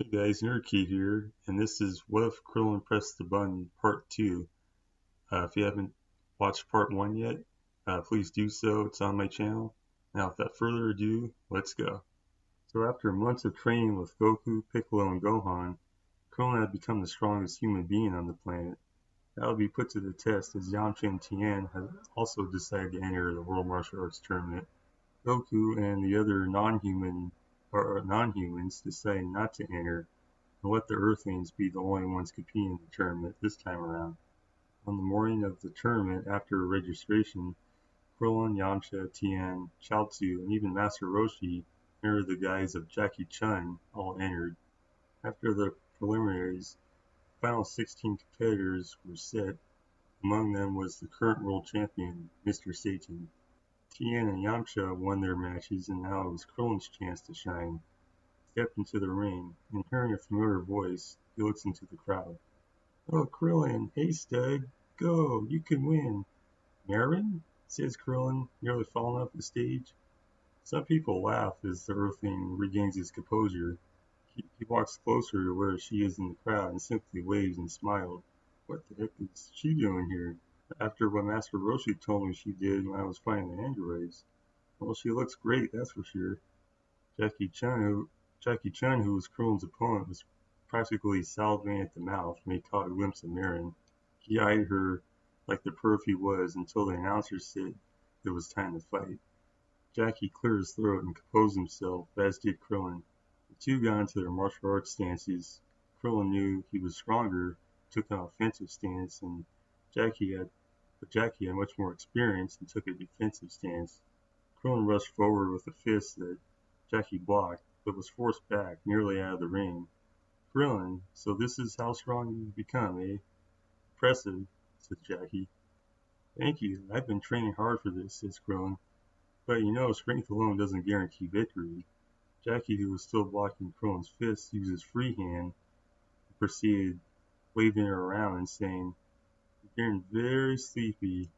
Hey guys, NerdKi here, and this is What If Krillin Pressed the Button Part 2. If you haven't watched Part 1 yet, please do so. It's on my channel. Now, without further ado, let's go. So after months of training with Goku, Piccolo, and Gohan, Krillin had become the strongest human being on the planet. That would be put to the test as Yamcha and Tien had also decided to enter the World Martial Arts Tournament. Goku and the other non-humans decided not to enter and let the Earthlings be the only ones competing in the tournament this time around. On the morning of the tournament, after registration, Krillin, Yamcha, Tien, Chaozu, and even Master Roshi, under the guise of Jackie Chun, all entered. After the preliminaries, the final 16 competitors were set. Among them was the current world champion, Mr. Satan. Tien and Yamcha won their matches, and now it was Krillin's chance to shine. He stepped into the ring, and hearing a familiar voice, he looks into the crowd. "Oh, Krillin, hey stud, go, you can win." "Marin?" says Krillin, nearly falling off the stage. Some people laugh as the Earthling regains his composure. He walks closer to where she is in the crowd and simply waves and smiles. "What the heck is she doing here?" "After what Master Roshi told me she did when I was fighting the androids." "Well, she looks great, that's for sure." Jackie Chun, who was Krillin's opponent, was practically salivating at the mouth when he caught a glimpse of Marin. He eyed her like the perv he was until the announcer said it was time to fight. Jackie cleared his throat and composed himself, as did Krillin. The two got into their martial arts stances. Krillin knew he was stronger, took an offensive stance, and Jackie had much more experience and took a defensive stance. Krillin rushed forward with a fist that Jackie blocked, but was forced back, nearly out of the ring. "Krillin, so this is how strong you've become, eh?" "Impressive," said Jackie. "Thank you. I've been training hard for this," says Krillin. "But you know, strength alone doesn't guarantee victory." Jackie, who was still blocking Krillin's fist, used his free hand and proceeded waving her around and saying, "I'm getting very sleepy."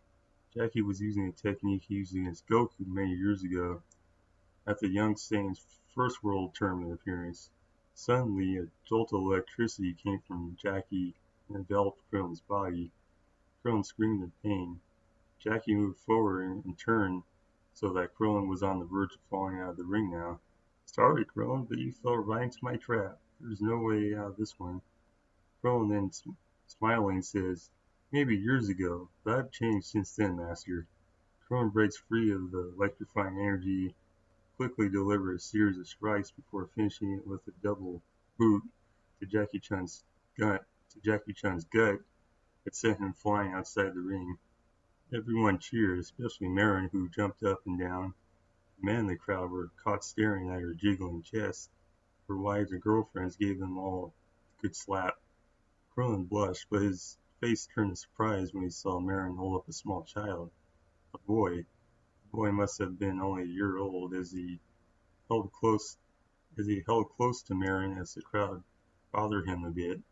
Jackie was using a technique he used against Goku many years ago at the young Saiyan's first World Tournament appearance. Suddenly, a jolt of electricity came from Jackie and enveloped Krillin's body. Krillin screamed in pain. Jackie moved forward and turned so that Krillin was on the verge of falling out of the ring now. "Sorry, Krillin, but you fell right into my trap. There's no way out of this one." Krillin then, smiling, says, "Maybe years ago, but I've changed since then, Master." Krillin breaks free of the electrifying energy, quickly delivers a series of strikes before finishing it with a double boot to Jackie Chun's gut that sent him flying outside the ring. Everyone cheered, especially Marin, who jumped up and down. The men in the crowd were caught staring at her jiggling chest. Her wives and girlfriends gave them all a good slap. Krillin blushed, but his face turned to surprise when he saw Marin hold up a small child, a boy. The boy must have been only a year old as he held close to Marin as the crowd bothered him a bit.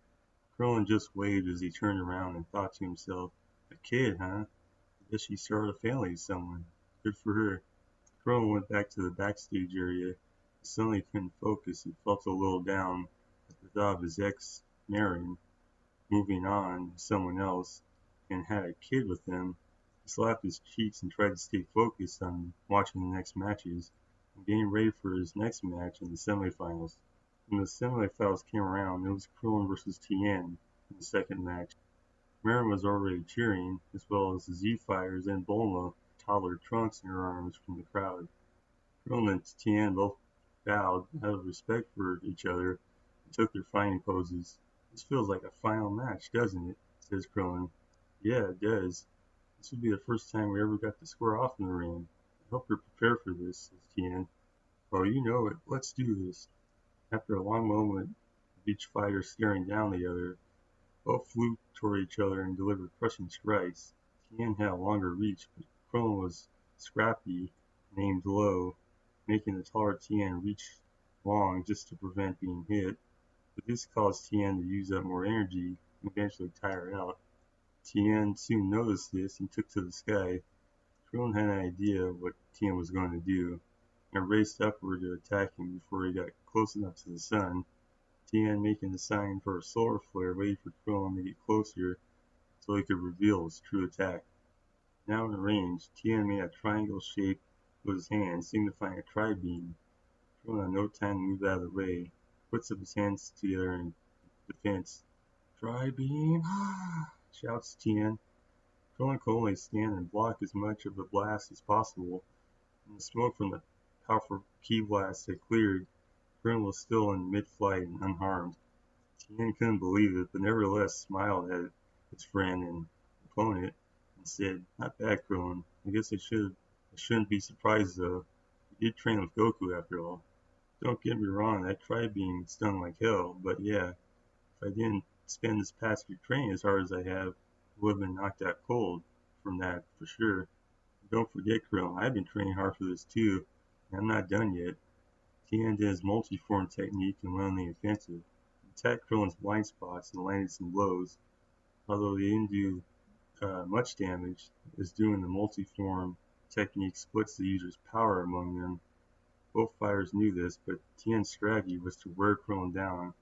Krillin just waved as he turned around and thought to himself, "A kid, huh? I guess she started a family with someone. Good for her." Krillin went back to the backstage area. He suddenly couldn't focus and felt a little down at the thought of his ex, Marin, moving on to someone else and had a kid with them. He slapped his cheeks and tried to stay focused on watching the next matches and getting ready for his next match in the semifinals. When the semifinals came around, it was Krillin versus Tien in the second match. Marin was already cheering, as well as the Z-Fighters and Bulma, toddler Trunks in her arms from the crowd. Krillin and Tien both bowed out of respect for each other and took their fighting poses. "This feels like a final match, doesn't it?" says Krillin. "Yeah, it does. This will be the first time we ever got to square off in the ring. I hope you're prepared for this," says Tien. "Well, you know it. Let's do this." After a long moment of each fighter staring down the other, both flew toward each other and delivered crushing strikes. Tien had a longer reach, but Krillin was scrappy and aimed low, making the taller Tien reach long just to prevent being hit. But this caused Tien to use up more energy and eventually tire out. Tien soon noticed this and took to the sky. Krillin had an idea of what Tien was going to do and raced upward to attack him before he got close enough to the sun. Tien making the sign for a solar flare, waiting for Krillin to get closer so he could reveal his true attack. Now in range, Tien made a triangle shape with his hand, signifying a tri-beam. Krillin had no time to move out of the way, puts up his hands together in defense. Tri-beam! Ah! Shouts Tien. Krillin could only stand and block as much of the blast as possible, and the smoke from the powerful ki blast had cleared. Krillin was still in mid-flight and unharmed. Tien couldn't believe it, but nevertheless smiled at his friend and opponent and said, "Not bad, Krillin. I guess I shouldn't be surprised though. You did train with Goku after all." Don't get me wrong, that tri-beam stung like hell, but yeah, if I didn't spend this past week training as hard as I have, I would have been knocked out cold from that for sure. Don't forget, Krillin, I've been training hard for this too, and I'm not done yet. Tien did his multi-form technique and went on the offensive. He attacked Krillin's blind spots and landed some blows, although they didn't do much damage, as doing the multi-form technique splits the user's power among them. Both fighters knew this, but Tien's strategy was to wear Krillin down,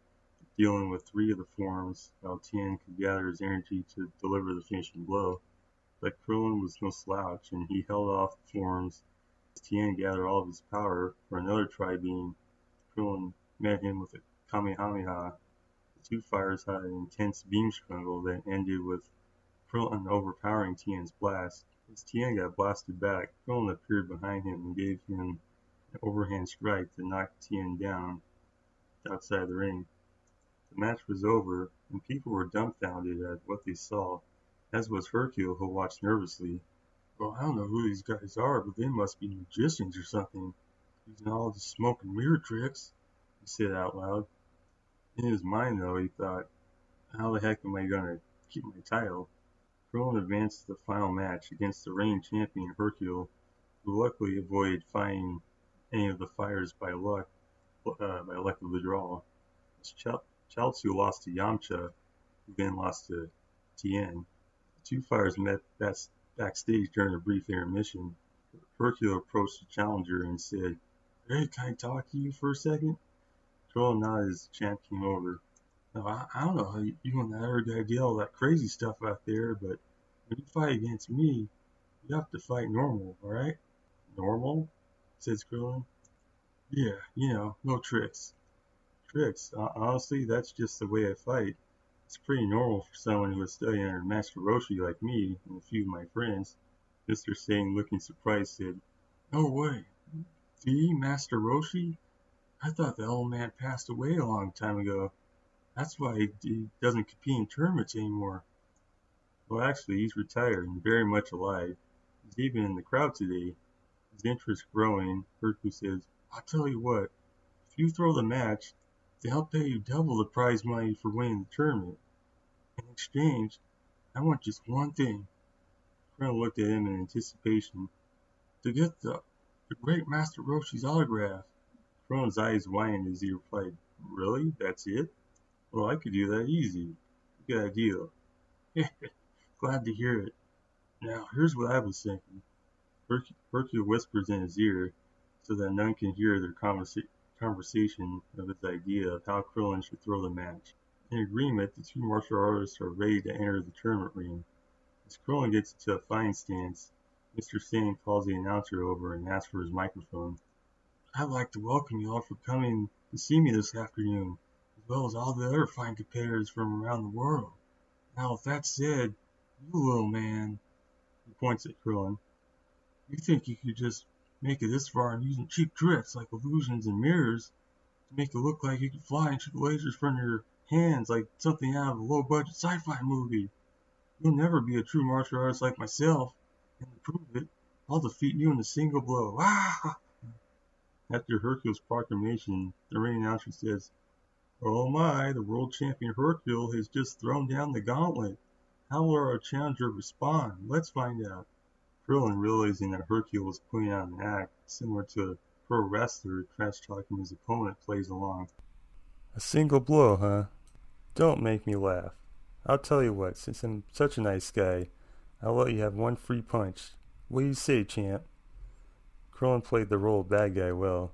dealing with 3 of the forms, while Tien could gather his energy to deliver the finishing blow. But Krillin was no slouch, and he held off the forms as Tien gathered all of his power for another tri-beam. Krillin met him with a Kamehameha. The 2 fighters had an intense beam struggle that ended with Krillin overpowering Tien's blast. As Tien got blasted back, Krillin appeared behind him and gave him an overhand strike that knocked Tien down outside the ring. The match was over, and people were dumbfounded at what they saw, as was Hercule, who watched nervously. "Well, I don't know who these guys are, but they must be magicians or something, using all the smoke and mirror tricks," he said out loud. In his mind, though, he thought, "How the heck am I going to keep my title?" Krillin advanced to the final match against the reigning champion Hercule, who luckily avoided fighting any of the fighters by luck of the draw. Chaozu lost to Yamcha, who then lost to Tien. The 2 fighters met backstage during a brief intermission. Hercule approached the challenger and said, "Hey, can I talk to you for a second?" Krillin nodded as the champ came over. "Now, I don't know how you and that other guy did all that crazy stuff out there, but when you fight against me, you have to fight normal, alright?" "Normal?" says Krillin. "Yeah, no tricks." "Tricks? Honestly, that's just the way I fight. It's pretty normal for someone who was studying under Master Roshi like me and a few of my friends." Mr. Singh, looking surprised, said, "No way. The Master Roshi? I thought that old man passed away a long time ago. That's why he doesn't compete in tournaments anymore." "Well, actually, he's retired and very much alive. He's even in the crowd today." His interest growing, Hercule says, "I'll tell you what. If you throw the match, then I'll pay you double the prize money for winning the tournament. In exchange, I want just one thing." Krillin looked at him in anticipation. "To get the great Master Roshi's autograph." Krillin's eyes widened as he replied, "Really? That's it? Well, I could do that easy. Good idea." "Glad to hear it. Now, here's what I was thinking." Hercule whispers in his ear so that none can hear their conversation of his idea of how Krillin should throw the match. In agreement, the 2 martial artists are ready to enter the tournament ring. As Krillin gets into a fighting stance, Mr. Singh calls the announcer over and asks for his microphone. "I'd like to welcome you all for coming to see me this afternoon, as well as all the other fine competitors from around the world. Now, with that said, you little man," he points at Krillin, "you think you could just make it this far and using cheap tricks like illusions and mirrors to make it look like you can fly and shoot lasers from your hands like something out of a low-budget sci-fi movie. You'll never be a true martial artist like myself, and to prove it, I'll defeat you in a single blow. Ah!" After Hercule's proclamation, the ring announcer says, "Oh my, the world champion Hercule has just thrown down the gauntlet. How will our challenger respond? Let's find out." Krillin, realizing that Hercule was putting on an act similar to a pro wrestler trash-talking his opponent, plays along. "A single blow, huh? Don't make me laugh. I'll tell you what, since I'm such a nice guy, I'll let you have one free punch. What do you say, champ?" Krillin played the role of bad guy well.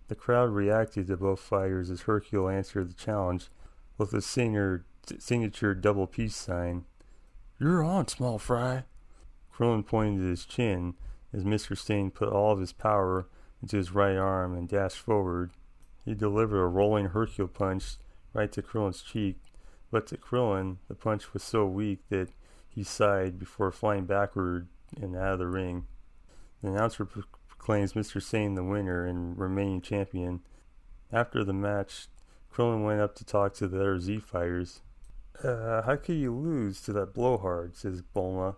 The crowd reacted to both fighters as Hercule answered the challenge with a signature double peace sign. "You're on, small fry." Krillin pointed at his chin as Mr. Stain put all of his power into his right arm and dashed forward. He delivered a rolling Hercule punch right to Krillin's cheek, but to Krillin, the punch was so weak that he sighed before flying backward and out of the ring. The announcer proclaims Mr. Stain the winner and remaining champion. After the match, Krillin went up to talk to the other Z fighters. How could you lose to that blowhard?" says Bulma.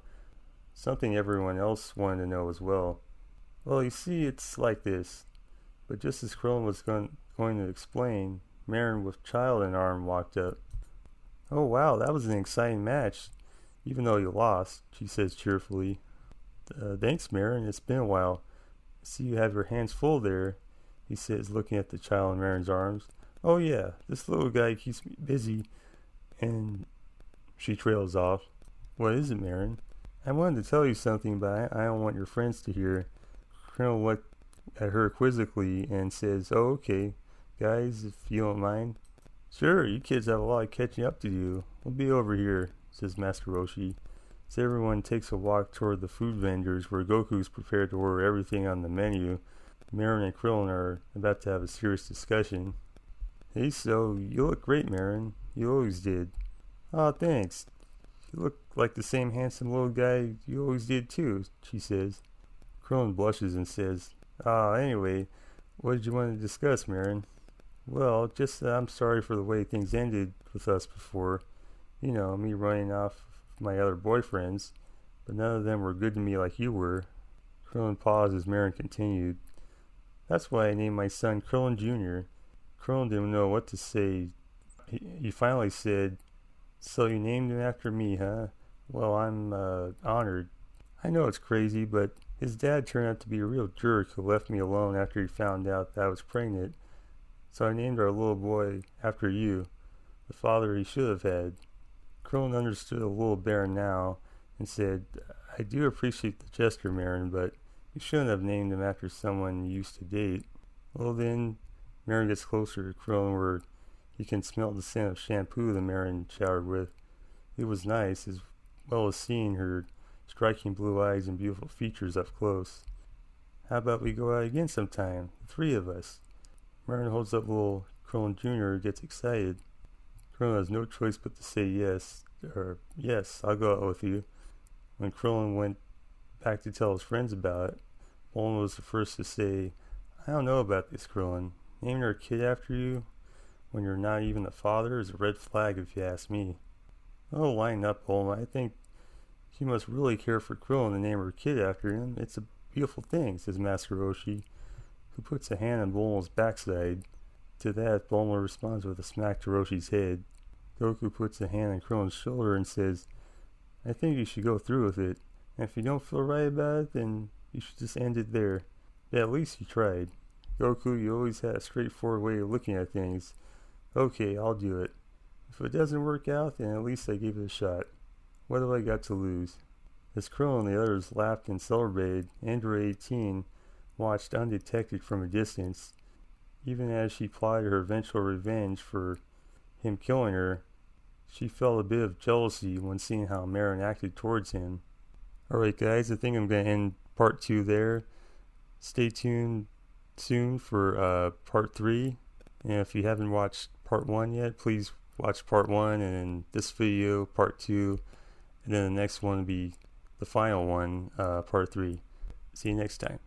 Something everyone else wanted to know as well. "Well, you see, it's like this." But just as Krillin was going to explain, Marin with child in arm walked up. "Oh wow, that was an exciting match, even though you lost," she says cheerfully. Thanks, Marin, it's been a while. I see you have your hands full there," he says, looking at the child in Marin's arms. "Oh yeah, this little guy keeps me busy," and she trails off. "What is it, Marin?" "I wanted to tell you something, but I don't want your friends to hear." Krillin looked at her quizzically and says, "Oh, okay, guys, if you don't mind." "Sure, you kids have a lot of catching up to do. We'll be over here," says Master Roshi. As everyone takes a walk toward the food vendors where Goku's prepared to order everything on the menu, Marin and Krillin are about to have a serious discussion. "Hey, so, you look great, Marin. You always did." "Aw, thanks. You look like the same handsome little guy you always did too," she says. Krillin blushes and says, Anyway, what did you want to discuss, Marin?" "Well, just that I'm sorry for the way things ended with us before. You know, me running off my other boyfriends, but none of them were good to me like you were." Krillin paused as Marin continued. "That's why I named my son Krillin Jr." Krillin didn't know what to say. He finally said, "So you named him after me, huh? Well, I'm honored. I know it's crazy, but his dad turned out to be a real jerk who left me alone after he found out that I was pregnant. So I named our little boy after you, the father he should have had." Krillin understood a little better now and said, "I do appreciate the gesture, Marin, but you shouldn't have named him after someone you used to date." Well then, Marin gets closer to Krillin where he can smell the scent of shampoo that Marin showered with. It was nice, as well as seeing her striking blue eyes and beautiful features up close. "How about we go out again sometime, the three of us?" Marin holds up little Krillin Jr. gets excited. Krillin has no choice but to say yes, or "Yes, I'll go out with you." When Krillin went back to tell his friends about it, Bulma was the first to say, "I don't know about this, Krillin. Naming our kid after you when you're not even the father is a red flag if you ask me." "Oh, line up, Bulma. I think you must really care for Krillin to name her kid after him. It's a beautiful thing," says Master Roshi, who puts a hand on Bulma's backside. To that, Bulma responds with a smack to Roshi's head. Goku puts a hand on Krillin's shoulder and says, "I think you should go through with it. And if you don't feel right about it, then you should just end it there. But at least you tried. Goku, you always had a straightforward way of looking at things. Okay, I'll do it. If it doesn't work out, then at least I gave it a shot. What have I got to lose?" As Krillin and the others laughed and celebrated, Android 18 watched undetected from a distance. Even as she plotted her eventual revenge for him killing her, she felt a bit of jealousy when seeing how Marin acted towards him. Alright guys, I think I'm going to end part 2 there. Stay tuned soon for part 3. And if you haven't watched part 1 yet, please watch part 1, and then this video, part 2, and then the next one will be the final one, part 3. See you next time.